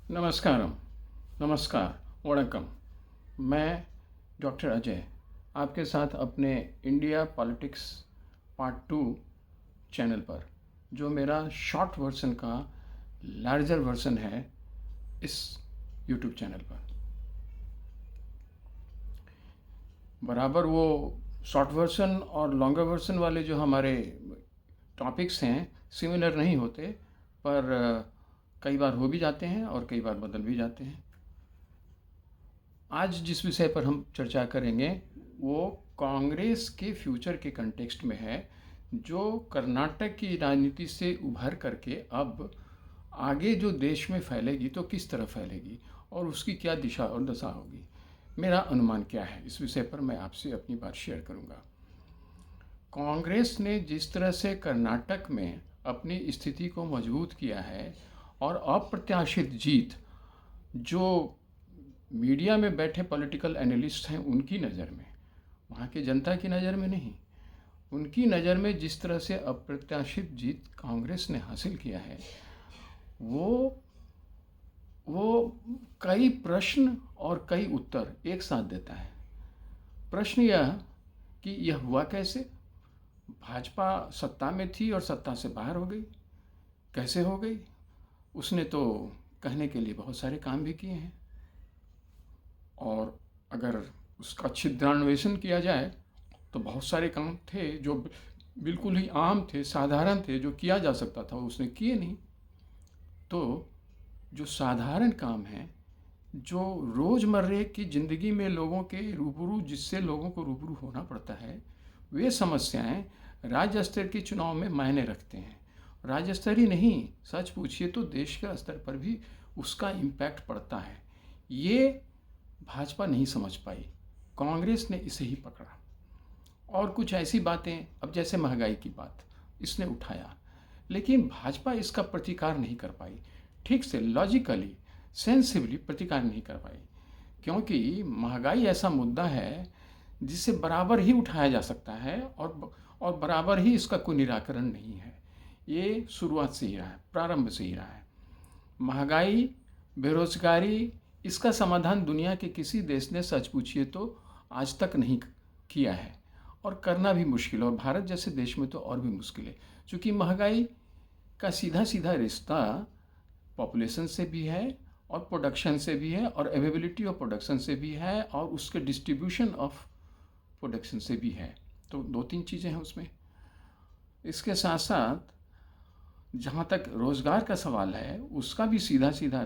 नमस्कारम, नमस्कार, वणक्कम। मैं डॉक्टर अजय आपके साथ अपने इंडिया पॉलिटिक्स पार्ट 2 चैनल पर, जो मेरा शॉर्ट वर्जन का लार्जर वर्जन है, इस यूट्यूब चैनल पर बराबर वो शॉर्ट वर्जन और लॉन्गर वर्जन वाले जो हमारे टॉपिक्स हैं सिमिलर नहीं होते, पर कई बार हो भी जाते हैं और कई बार बदल भी जाते हैं। आज जिस विषय पर हम चर्चा करेंगे वो कांग्रेस के फ्यूचर के कंटेक्स्ट में है, जो कर्नाटक की राजनीति से उभर करके अब आगे जो देश में फैलेगी तो किस तरह फैलेगी और उसकी क्या दिशा और दशा होगी। मेरा अनुमान क्या है, इस विषय पर मैं आपसे अपनी बात शेयर करूंगा। कांग्रेस ने जिस तरह से कर्नाटक में अपनी स्थिति को मजबूत किया है और अप्रत्याशित जीत, जो मीडिया में बैठे पॉलिटिकल एनालिस्ट हैं उनकी नज़र में, वहाँ की जनता की नज़र में नहीं, उनकी नज़र में जिस तरह से अप्रत्याशित जीत कांग्रेस ने हासिल किया है, वो कई प्रश्न और कई उत्तर एक साथ देता है। प्रश्न यह कि यह हुआ कैसे? भाजपा सत्ता में थी और सत्ता से बाहर हो गई, कैसे हो गई? उसने तो कहने के लिए बहुत सारे काम भी किए हैं, और अगर उसका छिद्रान्वेषण किया जाए तो बहुत सारे काम थे जो बिल्कुल ही आम थे, साधारण थे, जो किया जा सकता था, उसने किए नहीं। तो जो साधारण काम हैं, जो रोज़मर्रे की ज़िंदगी में लोगों के रूबरू, जिससे लोगों को रूबरू होना पड़ता है, वे समस्याएं राज्य स्तर के चुनाव में मायने रखते हैं। राज्य स्तर ही नहीं, सच पूछिए तो देश के स्तर पर भी उसका इम्पैक्ट पड़ता है। ये भाजपा नहीं समझ पाई, कांग्रेस ने इसे ही पकड़ा। और कुछ ऐसी बातें, अब जैसे महंगाई की बात इसने उठाया, लेकिन भाजपा इसका प्रतिकार नहीं कर पाई, ठीक से लॉजिकली सेंसिबली प्रतिकार नहीं कर पाई, क्योंकि महंगाई ऐसा मुद्दा है जिसे बराबर ही उठाया जा सकता है और बराबर ही इसका कोई निराकरण नहीं है। ये शुरुआत से ही रहा है, प्रारंभ से ही रहा है। महंगाई, बेरोजगारी, इसका समाधान दुनिया के किसी देश ने सच पूछिए तो आज तक नहीं किया है, और करना भी मुश्किल है, और भारत जैसे देश में तो और भी मुश्किल है, क्योंकि महंगाई का सीधा सीधा रिश्ता पॉपुलेशन से भी है और प्रोडक्शन से भी है, और अवेलेबिलिटी ऑफ प्रोडक्शन से भी है, और उसके डिस्ट्रीब्यूशन ऑफ प्रोडक्शन से भी है। तो दो तीन चीज़ें हैं उसमें। इसके साथ साथ जहाँ तक रोज़गार का सवाल है, उसका भी सीधा सीधा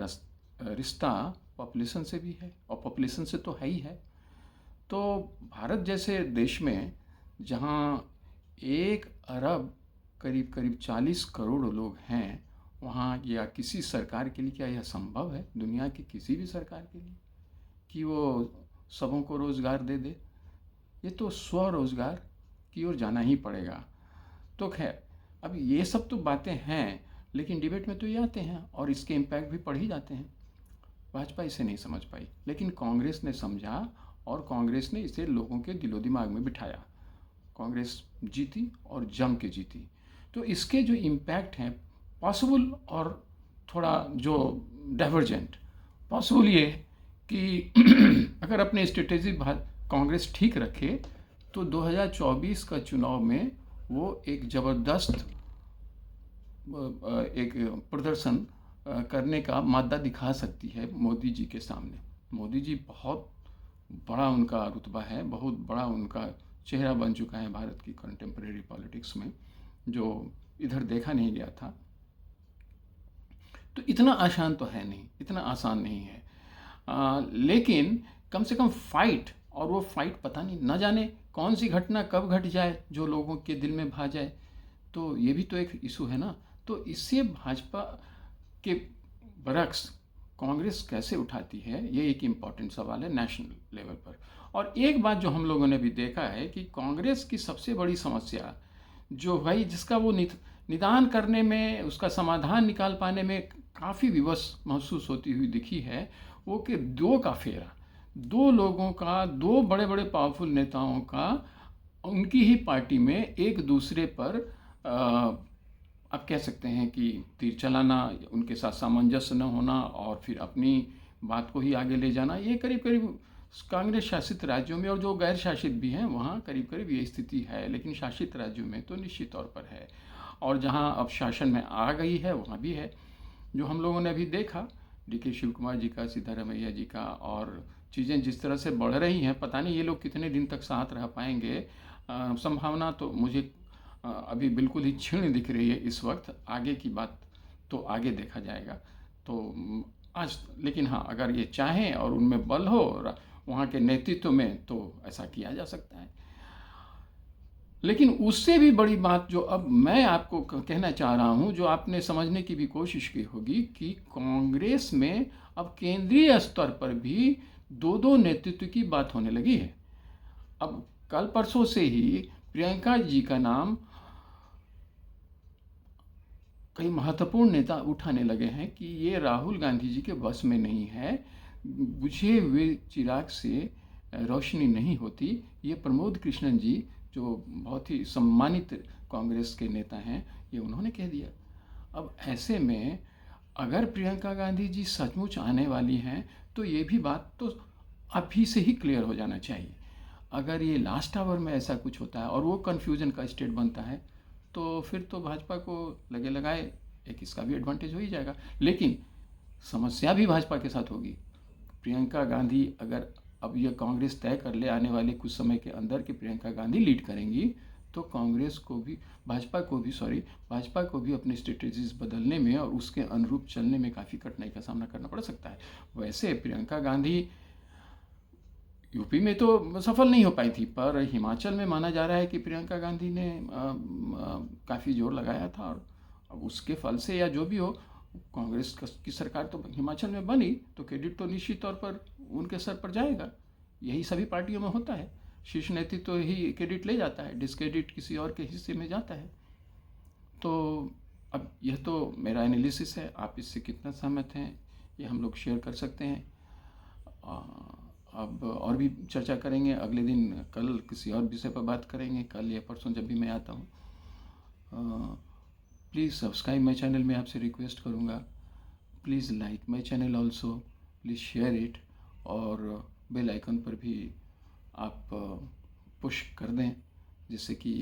रिश्ता पॉपुलेशन से भी है, और पॉपुलेशन से तो है ही है। तो भारत जैसे देश में, जहाँ 1 अरब करीब करीब 40 करोड़ लोग हैं, वहाँ या किसी सरकार के लिए क्या यह संभव है, दुनिया की किसी भी सरकार के लिए, कि वो सबों को रोज़गार दे दे? ये तो स्वरोज़गार की ओर जाना ही पड़ेगा। तो खैर, अब ये सब तो बातें हैं, लेकिन डिबेट में तो ये आते हैं और इसके इम्पैक्ट भी पड़ ही जाते हैं। भाजपा इसे नहीं समझ पाई, लेकिन कांग्रेस ने समझा और कांग्रेस ने इसे लोगों के दिलो दिमाग में बिठाया। कांग्रेस जीती और जम के जीती। तो इसके जो इम्पैक्ट हैं, पॉसिबल और थोड़ा जो डाइवर्जेंट, पॉसिबल ये कि अगर अपने स्ट्रेटेजी कांग्रेस ठीक रखे तो 2024 का चुनाव में वो एक ज़बरदस्त एक प्रदर्शन करने का मादा दिखा सकती है मोदी जी के सामने। मोदी जी बहुत बड़ा उनका रुतबा है, बहुत बड़ा उनका चेहरा बन चुका है भारत की कंटेम्प्रेरी पॉलिटिक्स में, जो इधर देखा नहीं गया था। तो इतना आसान तो है नहीं, इतना आसान नहीं है, लेकिन कम से कम फाइट, और वो फाइट पता नहीं, न जाने कौन सी घटना कब घट जाए जो लोगों के दिल में भा जाए। तो ये भी तो एक इशू है ना। तो इससे भाजपा के बरक्स कांग्रेस कैसे उठाती है, ये एक इम्पॉर्टेंट सवाल है नेशनल लेवल पर। और एक बात जो हम लोगों ने भी देखा है कि कांग्रेस की सबसे बड़ी समस्या जो भाई, जिसका वो निदान करने में, उसका समाधान निकाल पाने में काफ़ी विवश महसूस होती हुई दिखी है, वो कि दो का फेरा, दो लोगों का, दो बड़े बड़े पावरफुल नेताओं का उनकी ही पार्टी में एक दूसरे पर आप कह सकते हैं कि तीर चलाना, उनके साथ सामंजस्य न होना और फिर अपनी बात को ही आगे ले जाना, ये करीब करीब कांग्रेस शासित राज्यों में और जो गैर शासित भी हैं वहाँ करीब करीब ये स्थिति है, लेकिन शासित राज्यों में तो निश्चित तौर पर है। और जहाँ अब शासन में आ गई है वहाँ भी है। जो हम लोगों ने अभी देखा डीके शिव कुमार जी का, सिद्धारमैया जी का, और चीज़ें जिस तरह से बढ़ रही हैं, पता नहीं ये लोग कितने दिन तक साथ रह पाएंगे। संभावना तो मुझे अभी बिल्कुल ही क्षीण दिख रही है इस वक्त। आगे की बात तो आगे देखा जाएगा। तो आज लेकिन हाँ, अगर ये चाहें और उनमें बल हो वहाँ के नेतृत्व में, तो ऐसा किया जा सकता है। लेकिन उससे भी बड़ी बात जो अब मैं आपको कहना चाह रहा हूँ, जो आपने समझने की भी कोशिश की होगी, कि कांग्रेस में अब केंद्रीय स्तर पर भी दो दो नेतृत्व की बात होने लगी है। अब कल परसों से ही प्रियंका जी का नाम कई महत्वपूर्ण नेता उठाने लगे हैं कि ये राहुल गांधी जी के बस में नहीं है, बुझे हुए चिराग से रोशनी नहीं होती। ये प्रमोद कृष्णन जी, जो बहुत ही सम्मानित कांग्रेस के नेता हैं, ये उन्होंने कह दिया। अब ऐसे में अगर प्रियंका गांधी जी सचमुच आने वाली हैं, तो ये भी बात तो अभी से ही क्लियर हो जाना चाहिए। अगर ये लास्ट आवर में ऐसा कुछ होता है और वो कन्फ्यूजन का स्टेट बनता है, तो फिर तो भाजपा को लगे लगाए एक इसका भी एडवांटेज हो ही जाएगा। लेकिन समस्या भी भाजपा के साथ होगी। प्रियंका गांधी अगर अब यह कांग्रेस तय कर ले आने वाले कुछ समय के अंदर कि प्रियंका गांधी लीड करेंगी, तो कांग्रेस को भी, भाजपा को भी अपने स्ट्रेटजीज बदलने में और उसके अनुरूप चलने में काफ़ी कठिनाई का सामना करना पड़ सकता है। वैसे प्रियंका गांधी यूपी में तो सफल नहीं हो पाई थी, पर हिमाचल में माना जा रहा है कि प्रियंका गांधी ने काफ़ी जोर लगाया था, और अब उसके फल से या जो भी हो, कांग्रेस की सरकार तो हिमाचल में बनी, तो क्रेडिट तो निश्चित तौर पर उनके सर पर जाएगा। यही सभी पार्टियों में होता है, शीर्ष नेतृत्व तो ही क्रेडिट ले जाता है, डिस्क्रेडिट किसी और के हिस्से में जाता है। तो अब यह तो मेरा एनालिसिस है, आप इससे कितना सहमत हैं ये हम लोग शेयर कर सकते हैं। अब और भी चर्चा करेंगे अगले दिन, कल किसी और विषय पर बात करेंगे, कल या परसों जब भी मैं आता हूँ। प्लीज़ सब्सक्राइब माई चैनल, मैं आपसे रिक्वेस्ट करूँगा। Please like my channel also, please share it, और बेल आइकन पर भी आप पुश कर दें, जिससे कि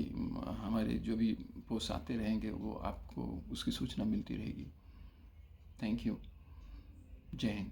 हमारे जो भी पोस्ट आते रहेंगे वो आपको उसकी सूचना मिलती रहेगी। Thank you. जय हिंद।